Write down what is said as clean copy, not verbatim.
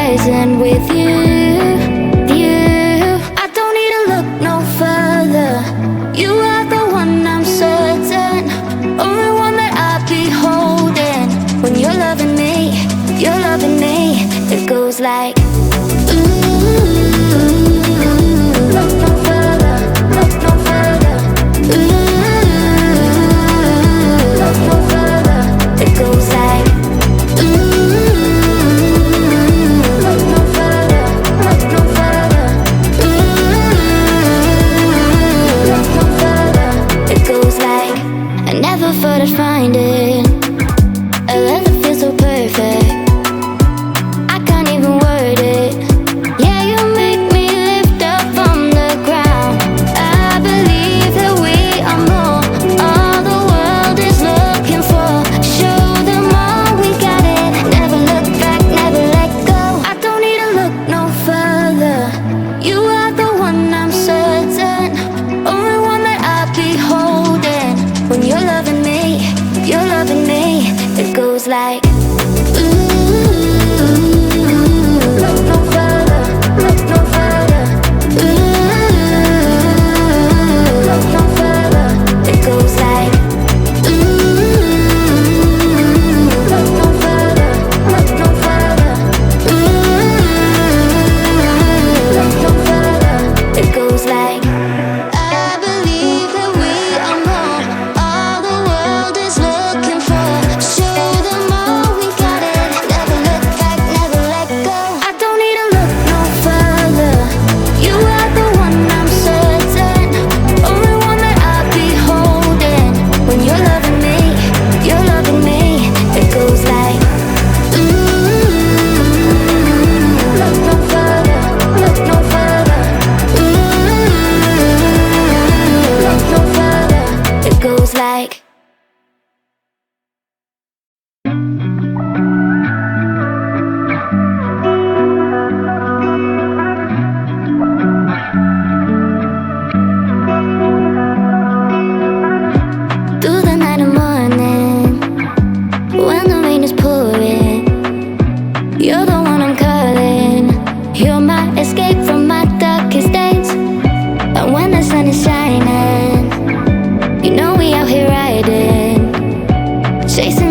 horizon with you. I don't need to look no further. You are the one, I'm certain. Only one that I'll be holding. When you're loving me, it goes like look no further, look no further. Look no further. It goes like look no further, look no further. Look no further. It goes like I never thought I'd find it. A love that feels so perfect. I can't even word it. Yeah, you make me lift up from the ground. I believe that we are more. All the world is looking for. Show them all we got it. Never look back, never let go. I don't need to look no further. You are the one, I'm certain. Only one that I'll be holding. When you're loving me, it goes like look no further, look no further. Look no further. It goes like look no further, look no further. Look no further. It goes like I believe that we are more. All the world is looking for. Show them all we got it. Never look back, never let go. I don't need to look no further. You are the one, I'm certain. Only one that I'll be holding. When you're loving me, it goes like look no further, look no further. Look no further. It goes like through the night and morning, when the rain is pouring, you're the one I'm calling. You're my escape from my darkest days. And when the sun is shining, you know we out here riding, chasing